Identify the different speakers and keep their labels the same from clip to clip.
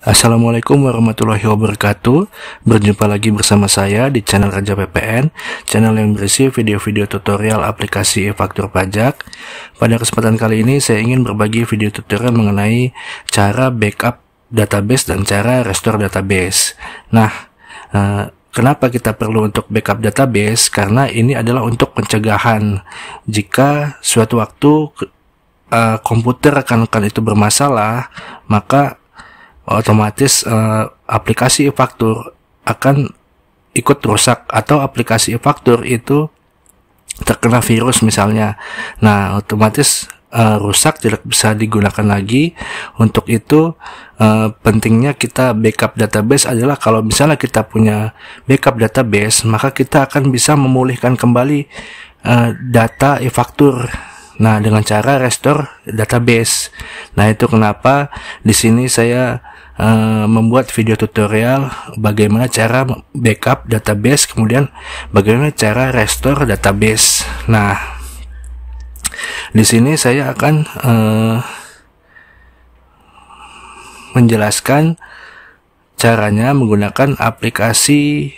Speaker 1: Assalamualaikum warahmatullahi wabarakatuh. Berjumpa lagi bersama saya di channel Raja PPN, channel yang berisi video-video tutorial aplikasi e-faktur pajak. Pada kesempatan kali ini saya ingin berbagi video tutorial mengenai cara backup database dan cara restore database. Nah, kenapa kita perlu untuk backup database? Karena ini adalah untuk pencegahan jika suatu waktu komputer rekan-rekan itu bermasalah, maka otomatis aplikasi e-faktur akan ikut rusak, atau aplikasi e-faktur itu terkena virus misalnya. Nah, otomatis rusak, tidak bisa digunakan lagi. Untuk itu pentingnya kita backup database adalah kalau misalnya kita punya backup database, maka kita akan bisa memulihkan kembali data e-faktur. Nah, dengan cara restore database. Nah, itu kenapa di sini saya membuat video tutorial bagaimana cara backup database, kemudian bagaimana cara restore database. Nah, di sini saya akan menjelaskan caranya menggunakan aplikasi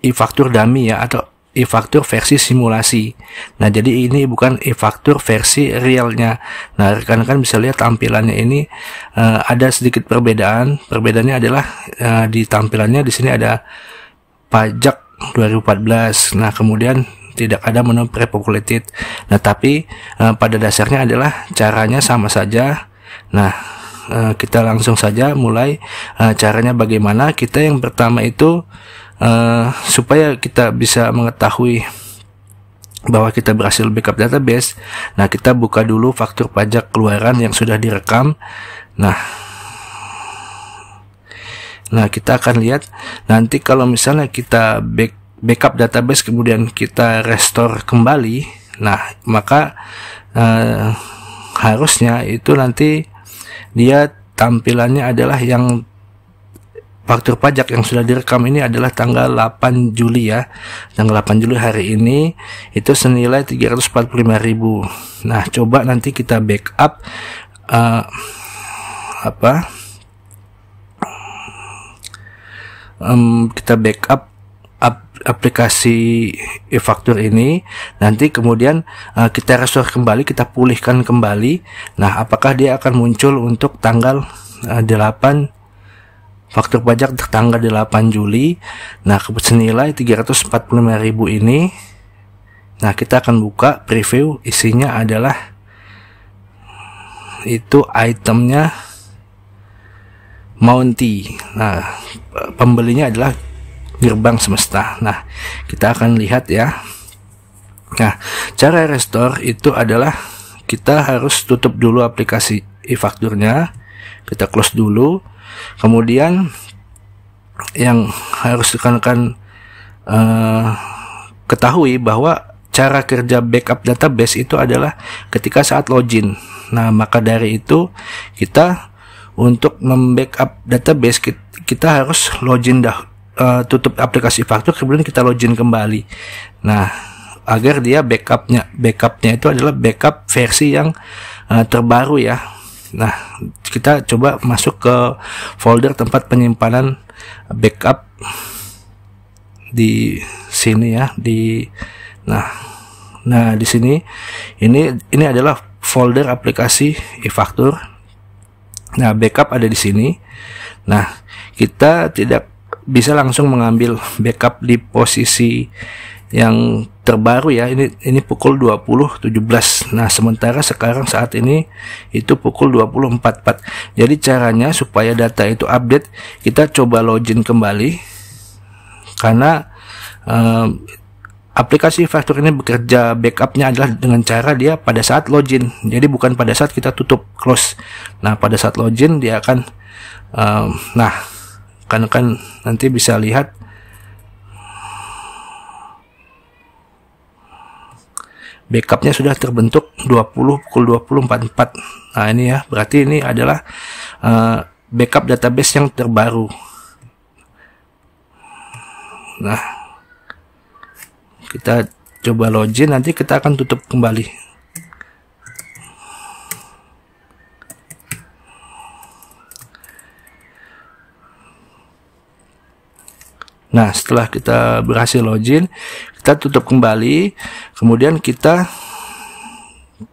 Speaker 1: e-faktur dummy ya, atau e-faktur versi simulasi. Nah, jadi ini bukan e-faktur versi realnya. Nah, rekan-rekan bisa lihat tampilannya ini ada sedikit perbedaan. Perbedaannya adalah di tampilannya di sini ada pajak 2014. Nah, kemudian tidak ada menu pre-populated. Nah, tapi pada dasarnya adalah caranya sama saja. Nah, kita langsung saja mulai. Caranya bagaimana? Kita yang pertama itu supaya kita bisa mengetahui bahwa kita berhasil backup database. Nah, kita buka dulu faktur pajak keluaran yang sudah direkam. Nah, kita akan lihat nanti kalau misalnya kita backup database kemudian kita restore kembali, nah maka harusnya itu nanti dia tampilannya adalah yang faktur pajak yang sudah direkam ini adalah tanggal 8 Juli ya. Tanggal 8 Juli hari ini itu senilai 345.000. Nah, coba nanti kita backup kita backup aplikasi e-faktur ini, nanti kemudian kita restore kembali, kita pulihkan kembali. Nah, apakah dia akan muncul untuk tanggal 8 faktur pajak tanggal 8 Juli. Nah, senilai 345.000 ini. Nah, kita akan buka preview. Isinya adalah itu itemnya Monty. Nah, pembelinya adalah Gerbang Semesta. Nah, kita akan lihat ya. Nah, cara restore itu adalah kita harus tutup dulu aplikasi e-fakturnya. Kita close dulu. Kemudian yang harus rekan-rekan ketahui bahwa cara kerja backup database itu adalah ketika saat login. Nah, maka dari itu kita untuk membackup database kita harus login tutup aplikasi faktur, kemudian kita login kembali. Nah, agar dia backupnya itu adalah backup versi yang terbaru ya. Nah, kita coba masuk ke folder tempat penyimpanan backup di sini ya, nah di sini ini adalah folder aplikasi e-faktur. Nah, backup ada di sini. Nah, kita tidak bisa langsung mengambil backup di posisi yang terbaru ya. Ini pukul 20.17. Nah, sementara sekarang saat ini itu pukul 20.44. Jadi caranya supaya data itu update, kita coba login kembali. Karena aplikasi faktur ini bekerja backup-nya adalah dengan cara dia pada saat login. Jadi bukan pada saat kita tutup close. Nah, pada saat login dia akan kan nanti bisa lihat backupnya sudah terbentuk pukul 20.44. Nah, ini ya, berarti ini adalah backup database yang terbaru. Nah, kita coba login, nanti kita akan tutup kembali. Nah, setelah kita berhasil login, kita tutup kembali, kemudian kita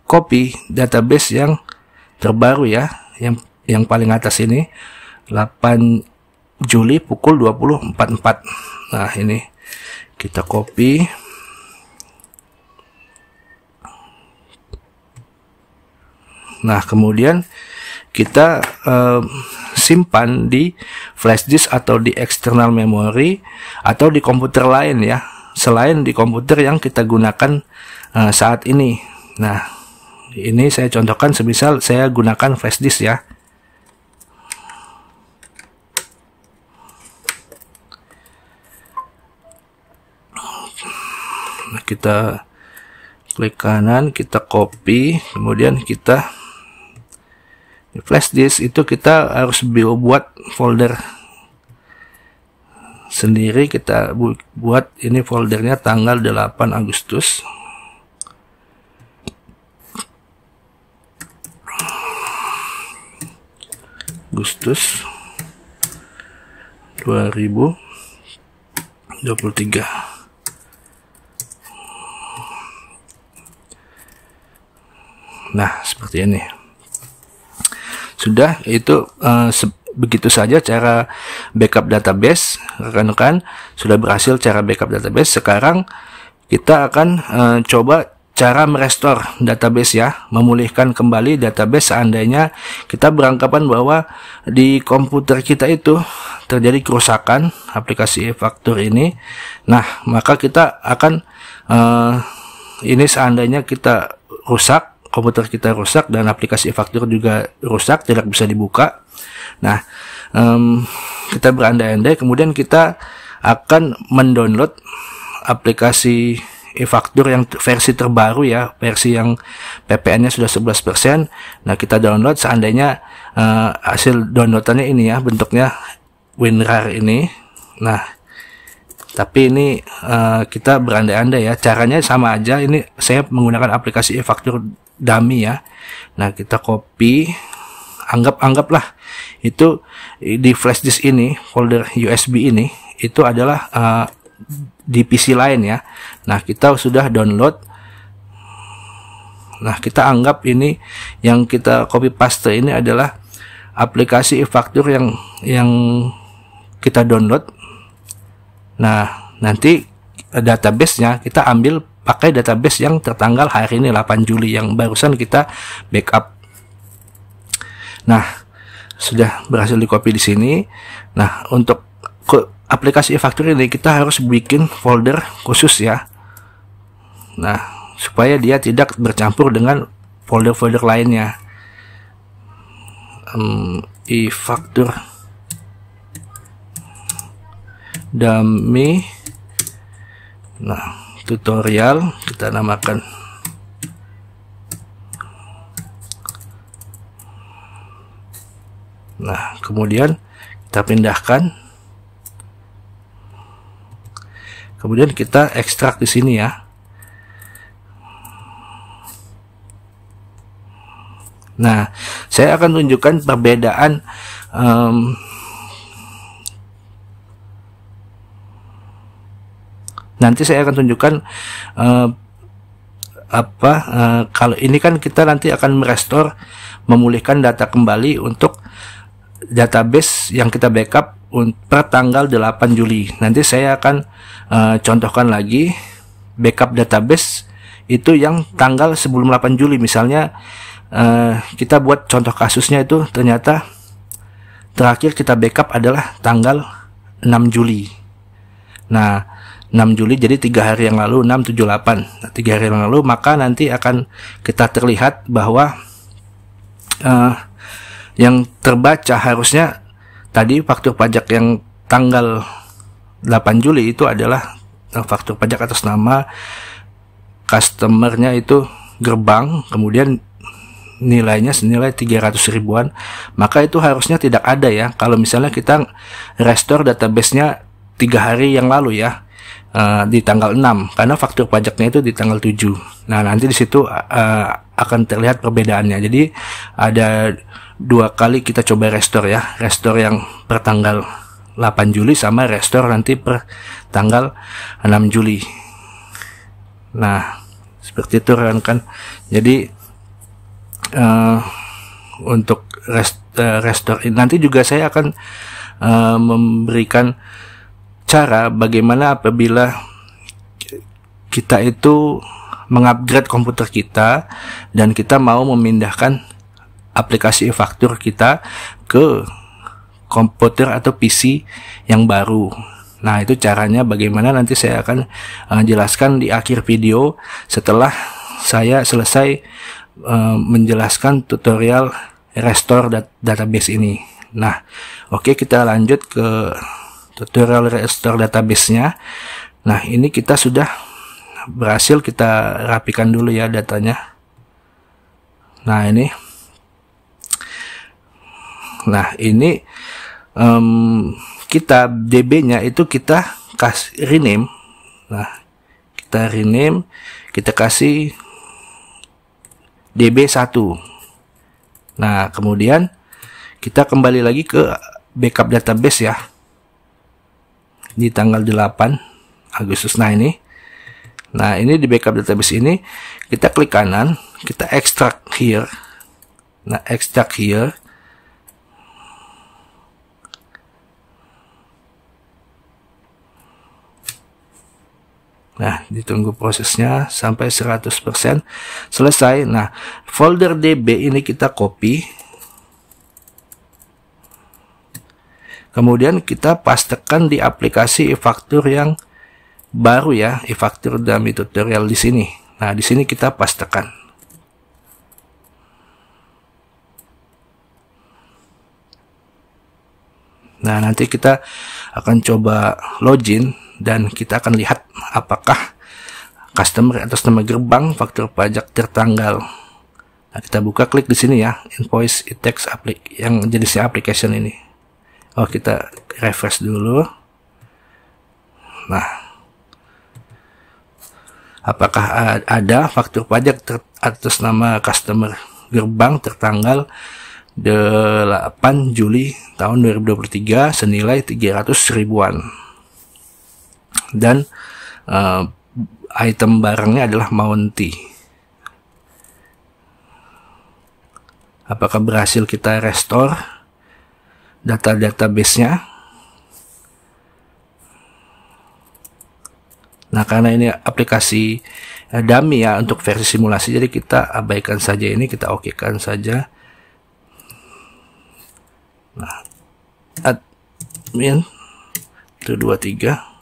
Speaker 1: copy database yang terbaru ya, yang paling atas ini, 8 Juli pukul 20.44. Nah, ini kita copy. Nah, kemudian kita simpan di flash disk atau di external memory atau di komputer lain ya, selain di komputer yang kita gunakan saat ini. Nah, ini saya contohkan semisal saya gunakan flash disk ya. Nah, kita klik kanan, kita copy, kemudian kita flash disk itu kita harus buat folder sendiri. Kita buat ini foldernya tanggal 8 Agustus. Agustus 2023. Nah, seperti ini. Sudah, itu begitu saja cara backup database. Rekan-rekan, sudah berhasil cara backup database. Sekarang kita akan coba cara merestore database ya, memulihkan kembali database seandainya kita beranggapan bahwa di komputer kita itu terjadi kerusakan aplikasi e-faktur ini. Nah, maka kita akan ini seandainya kita rusak, komputer kita rusak dan aplikasi e-faktur juga rusak, tidak bisa dibuka. Nah, kita berandai-andai, kemudian kita akan mendownload aplikasi e-faktur yang versi terbaru ya, versi yang PPN-nya sudah 11%. Nah, kita download, seandainya hasil downloadannya ini ya, bentuknya WinRAR ini. Nah, tapi ini kita berandai-andai ya, caranya sama aja. Ini saya menggunakan aplikasi e-faktur dummy ya. Nah, kita copy, anggaplah itu di flash disk ini, folder USB ini itu adalah di PC lain ya. Nah, kita sudah download. Nah, kita anggap ini yang kita copy paste ini adalah aplikasi e-faktur yang kita download. Nah, nanti database-nya kita ambil pakai database yang tertanggal hari ini 8 Juli yang barusan kita backup. Nah, sudah berhasil di copy di sini. Nah, untuk aplikasi e-faktur ini kita harus bikin folder khusus ya. Nah, supaya dia tidak bercampur dengan folder-folder lainnya. E-faktur dummy. Nah, tutorial kita namakan. Nah, kemudian kita pindahkan. Kemudian kita ekstrak di sini ya. Nah, saya akan tunjukkan perbedaan nanti saya akan tunjukkan kalau ini kan kita nanti akan merestore, memulihkan data kembali untuk database yang kita backup per tanggal 8 Juli. Nanti saya akan contohkan lagi backup database itu yang tanggal sebelum 8 Juli. Misalnya kita buat contoh kasusnya itu ternyata terakhir kita backup adalah tanggal 6 Juli. Nah, 6 Juli jadi 3 hari yang lalu, 6, 7, 8. Nah, 3 hari yang lalu, maka nanti akan kita terlihat bahwa yang terbaca harusnya tadi faktur pajak yang tanggal 8 Juli itu adalah faktur pajak atas nama customernya itu Gerbang, kemudian nilainya senilai 300 ribuan. Maka itu harusnya tidak ada ya, kalau misalnya kita restore database-nya 3 hari yang lalu ya, di tanggal 6, karena faktur pajaknya itu di tanggal 7. Nah, nanti di situ akan terlihat perbedaannya. Jadi ada 2 kali kita coba restore ya, restore yang per tanggal 8 Juli sama restore nanti per tanggal 6 Juli. Nah, seperti itu kan. Jadi untuk restore ini nanti juga saya akan memberikan cara bagaimana apabila kita itu mengupgrade komputer kita dan kita mau memindahkan aplikasi e-faktur kita ke komputer atau PC yang baru. Nah, itu caranya bagaimana nanti saya akan jelaskan di akhir video setelah saya selesai menjelaskan tutorial restore database ini. Nah, oke, kita lanjut ke tutorial restore database-nya. Nah, ini kita sudah berhasil, kita rapikan dulu ya datanya. Nah, ini kita DB-nya itu kita kasih rename. Nah, kita rename, kita kasih DB1. Nah, kemudian kita kembali lagi ke backup database ya, di tanggal 8 Agustus. Nah, ini di backup database ini kita klik kanan, kita extract here. Nah, extract here. Nah, ditunggu prosesnya sampai 100% selesai. Nah, folder DB ini kita copy. Kemudian kita pastekan di aplikasi e-faktur yang baru ya, e-faktur dummy tutorial di sini. Nah, di sini kita pastekan. Nah, nanti kita akan coba login dan kita akan lihat apakah customer atas nama gerbang faktur pajak tertanggal. Nah, kita buka, klik di sini ya, invoice e-tax yang jenisnya application ini. Oh, kita refresh dulu. Nah, apakah ada faktur pajak atas nama customer gerbang tertanggal 8 Juli tahun 2023 senilai 300 ribuan. Dan item barangnya adalah Mounty. Apakah berhasil kita restore database-nya? Nah, karena ini aplikasi dummy ya untuk versi simulasi, jadi kita abaikan saja ini, kita okekan saja. Nah, admin 123.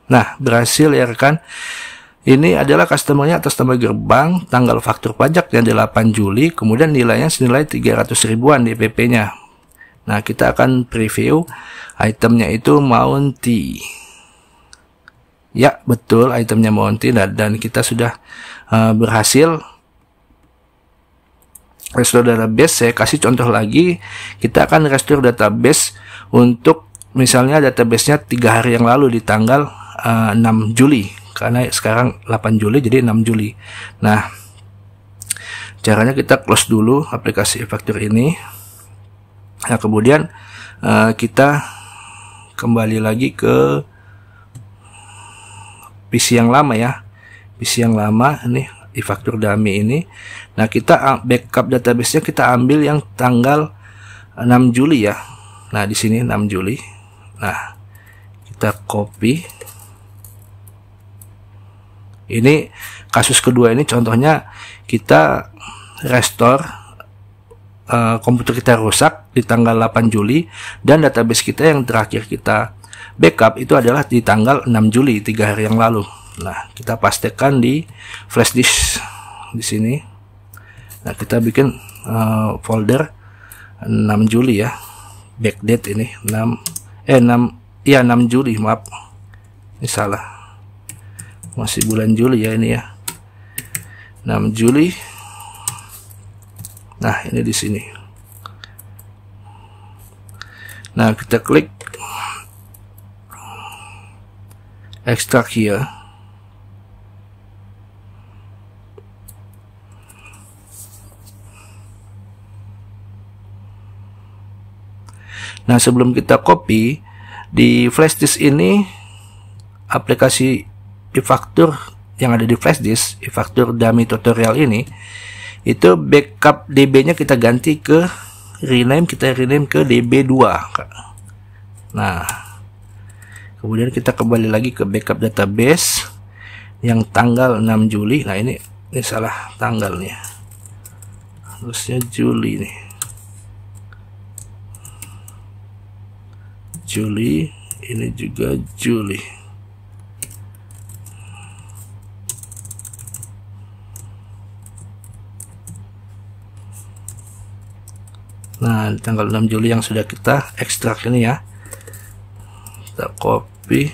Speaker 1: Nah, berhasil ya rekan. Ini adalah customernya atas nama gerbang, tanggal faktur pajaknya 8 Juli, kemudian nilainya senilai 300 ribuan DPP-nya. Nah, kita akan preview itemnya itu Mounty. Ya, betul, itemnya Mounty, dan kita sudah berhasil restore database. Saya kasih contoh lagi, kita akan restore database untuk misalnya database-nya 3 hari yang lalu di tanggal 6 Juli, karena sekarang 8 Juli jadi 6 Juli. Nah, caranya kita close dulu aplikasi e-faktur ini. Nah, kemudian kita kembali lagi ke PC yang lama ya, PC yang lama ini e-faktur dummy ini. Nah, kita backup database-nya kita ambil yang tanggal 6 Juli ya. Nah, di sini 6 Juli. Nah, kita copy. Ini kasus kedua, ini contohnya kita restore komputer kita rusak di tanggal 8 Juli dan database kita yang terakhir kita backup itu adalah di tanggal 6 Juli, 3 hari yang lalu. Nah, kita pastikan di flash disk di sini. Nah, kita bikin folder 6 Juli ya. Backdate ini 6 Juli, maaf. Ini salah. Masih bulan Juli ya ini ya. 6 Juli. Nah, ini di sini. Nah, kita klik extract here. Nah, sebelum kita copy di flash disk ini, aplikasi eFaktur yang ada di flash disk, eFaktur dummy tutorial ini, itu backup DB-nya kita ganti ke rename, kita rename ke DB2. Nah, kemudian kita kembali lagi ke backup database yang tanggal 6 Juli. Nah, ini salah tanggalnya, harusnya Juli nih. Juli, ini juga Juli. Nah, tanggal 6 Juli yang sudah kita ekstrak ini ya. Kita copy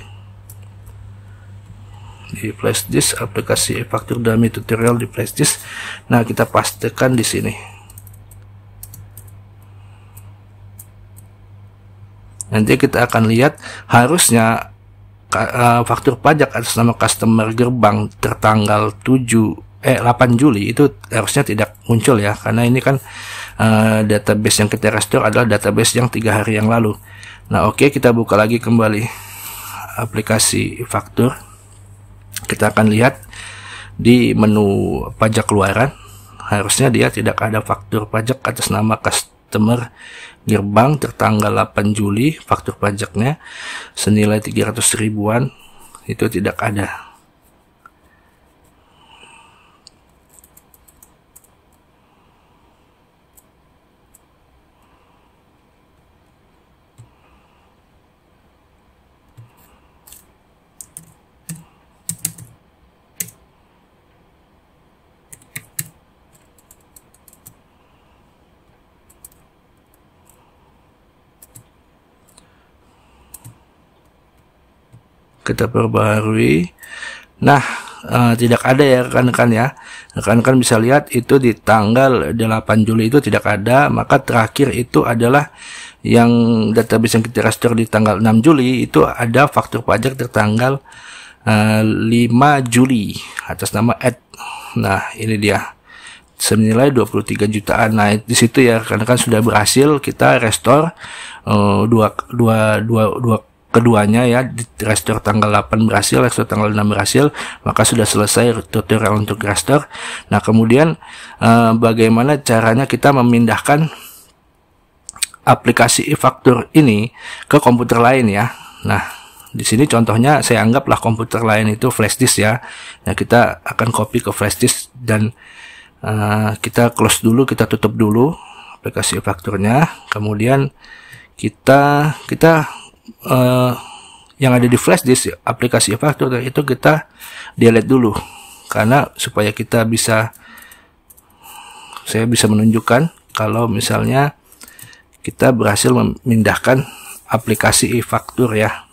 Speaker 1: di flash disk, aplikasi eFaktur dummy tutorial di flash disk. Nah, kita pastikan di sini. Nanti kita akan lihat harusnya faktur pajak atas nama customer gerbang tertanggal 8 Juli itu harusnya tidak muncul ya, karena ini kan database yang kita restore adalah database yang 3 hari yang lalu. Nah, oke, kita buka lagi kembali aplikasi eFaktur. Kita akan lihat di menu pajak keluaran, harusnya dia tidak ada faktur pajak atas nama customer gerbang tertanggal 8 Juli, faktur pajaknya senilai 300 ribuan, itu tidak ada. Kita perbarui. Nah, tidak ada ya rekan-rekan ya. Rekan-rekan bisa lihat itu di tanggal 8 Juli itu tidak ada, maka terakhir itu adalah yang database yang kita restore di tanggal 6 Juli itu ada faktur pajak tertanggal 5 Juli atas nama Ed. Nah, ini dia senilai 23 jutaan. Nah, di situ ya rekan-rekan sudah berhasil kita restore keduanya ya, di restore tanggal 8 berhasil, restore tanggal 6 berhasil, maka sudah selesai tutorial untuk restore. Nah, kemudian bagaimana caranya kita memindahkan aplikasi eFaktur ini ke komputer lain ya. Nah, di sini contohnya saya anggaplah komputer lain itu flash disk ya. Nah, kita akan copy ke flash disk dan kita close dulu, kita tutup dulu aplikasi eFakturnya. Kemudian kita yang ada di flash disk aplikasi eFaktur itu kita delete dulu, karena supaya saya bisa menunjukkan kalau misalnya kita berhasil memindahkan aplikasi eFaktur ya.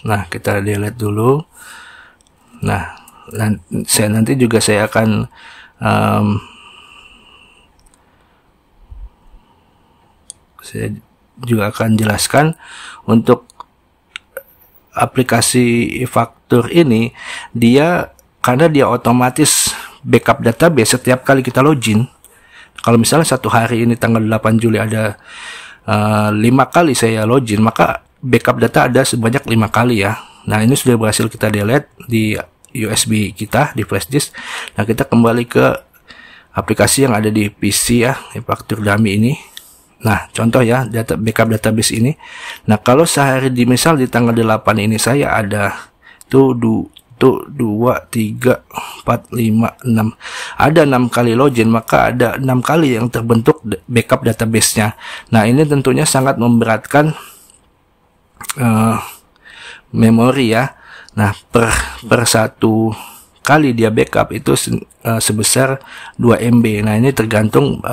Speaker 1: Nah, kita delete dulu. Nah, nanti juga saya akan jelaskan untuk aplikasi eFaktur ini, karena dia otomatis backup database setiap kali kita login. Kalau misalnya satu hari ini tanggal 8 Juli ada 5 kali saya login, maka backup data ada sebanyak 5 kali ya. Nah, ini sudah berhasil kita delete di USB kita di flash disk. Nah, kita kembali ke aplikasi yang ada di PC ya, eFaktur dummy ini. Nah, contoh ya, backup database ini. Nah, kalau sehari misal di tanggal 8 ini saya ada 2, 3, 4, 5, 6. Ada 6 kali login, maka ada 6 kali yang terbentuk backup database-nya. Nah, ini tentunya sangat memberatkan memori ya. Nah, per satu kali dia backup itu sebesar 2 MB. Nah, ini tergantung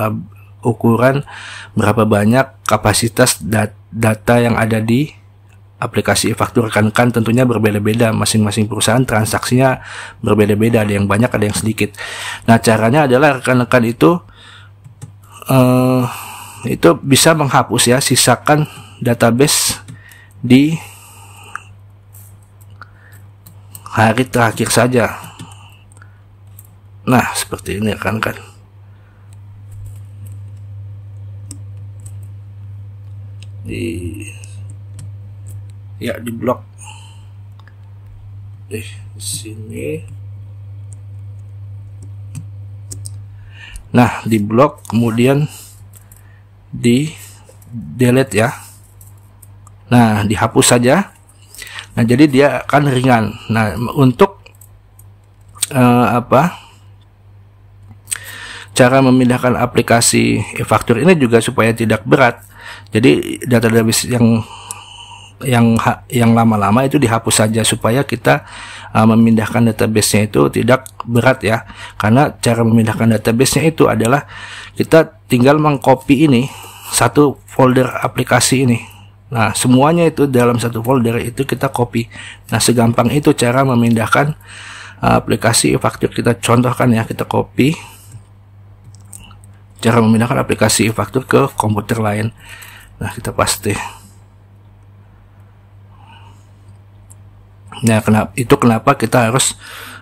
Speaker 1: ukuran berapa banyak kapasitas data yang ada di aplikasi eFaktur. Rekan-rekan tentunya berbeda-beda, masing-masing perusahaan transaksinya berbeda-beda, ada yang banyak, ada yang sedikit. Nah, caranya adalah rekan-rekan itu bisa menghapus ya, sisakan database di hari terakhir saja. Nah, seperti ini kan. Di blok di sini. Nah, di blok kemudian di delete ya. Nah, dihapus saja. Nah, jadi dia akan ringan. Nah, untuk cara memindahkan aplikasi e-faktur ini juga supaya tidak berat. Jadi database yang lama-lama itu dihapus saja supaya kita memindahkan database-nya itu tidak berat ya. Karena cara memindahkan database-nya itu adalah kita tinggal mengcopy ini satu folder aplikasi ini. Nah, semuanya itu dalam satu folder itu kita copy. Nah, segampang itu cara memindahkan aplikasi e-faktur. Kita contohkan ya, kita copy cara memindahkan aplikasi e-faktur ke komputer lain. Nah, kita paste. Nah, kenapa kita harus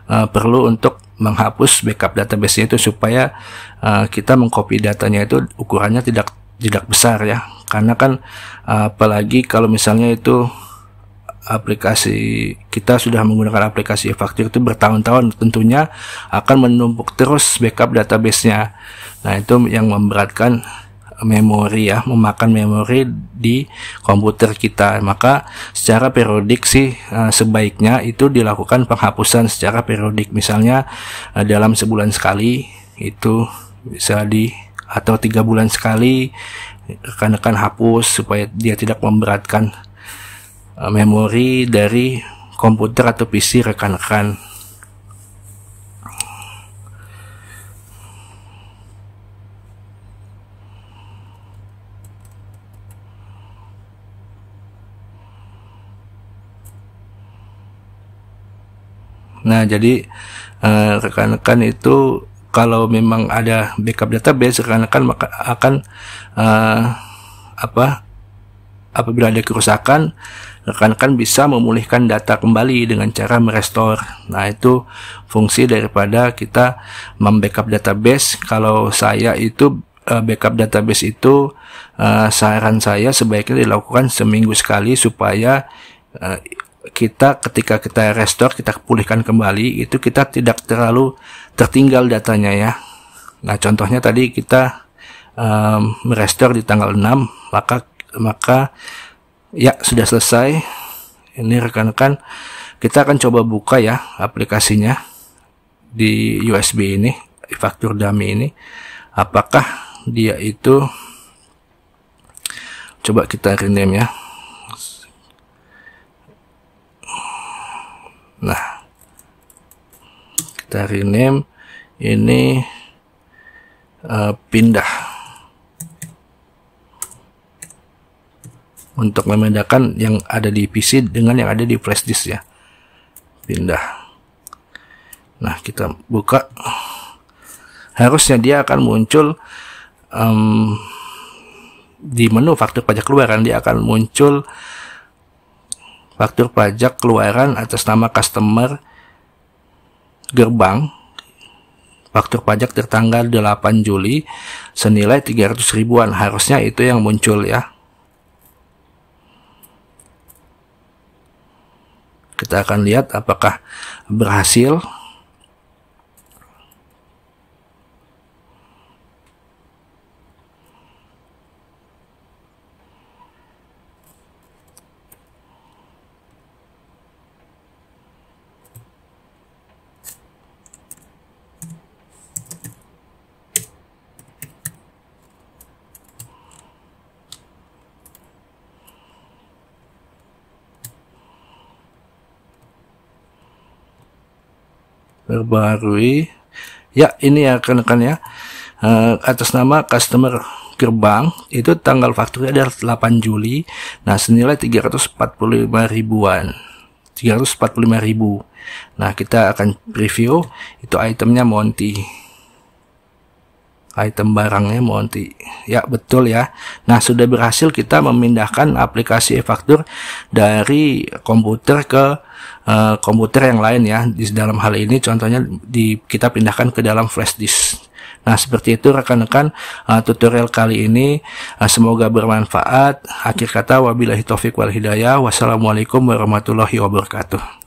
Speaker 1: perlu untuk menghapus backup database itu supaya kita mengcopy datanya itu ukurannya tidak besar ya. Karena kan apalagi kalau misalnya itu aplikasi kita sudah menggunakan aplikasi e-faktur itu bertahun-tahun, tentunya akan menumpuk terus backup database-nya. Nah, itu yang memberatkan memori ya, memakan memori di komputer kita. Maka secara periodik sih sebaiknya itu dilakukan penghapusan secara periodik. Misalnya dalam sebulan sekali itu bisa atau 3 bulan sekali rekan-rekan hapus supaya dia tidak memberatkan memori dari komputer atau PC rekan-rekan. Nah, jadi rekan-rekan itu kalau memang ada backup database, rekan-rekan maka akan apabila ada kerusakan, rekan-rekan bisa memulihkan data kembali dengan cara merestore. Nah, itu fungsi daripada kita membackup database. Kalau saya itu backup database itu saran saya sebaiknya dilakukan seminggu sekali supaya ketika kita restore, kita pulihkan kembali, itu kita tidak terlalu tertinggal datanya ya. Nah, contohnya tadi kita merestore di tanggal 6, maka ya sudah selesai. Ini rekan-rekan, kita akan coba buka ya aplikasinya di USB ini, e-faktur dummy ini. Apakah dia itu, coba kita rename ya. Nah, kita rename ini pindah untuk memindahkan yang ada di PC dengan yang ada di flash disk ya. Pindah. Nah, kita buka. Harusnya dia akan muncul di menu faktur pajak keluaran, dia akan muncul faktur pajak keluaran atas nama customer gerbang, faktur pajak tertanggal 8 Juli senilai 300 ribuan. Harusnya itu yang muncul ya. Kita akan lihat apakah berhasil. Perbarui ya, ini ya rekan-rekan ya, atas nama customer gerbang itu tanggal fakturnya adalah 8 Juli. Nah, senilai 345 ribuan, 345 ribu. Nah, kita akan review itu itemnya Monty. item barangnya Monty. Ya, betul ya. Nah, sudah berhasil kita memindahkan aplikasi e-faktur dari komputer ke komputer yang lain ya. Di dalam hal ini contohnya kita pindahkan ke dalam flash disk. Nah, seperti itu rekan-rekan tutorial kali ini. Semoga bermanfaat. Akhir kata, wabillahi taufik wal hidayah. Wassalamualaikum warahmatullahi wabarakatuh.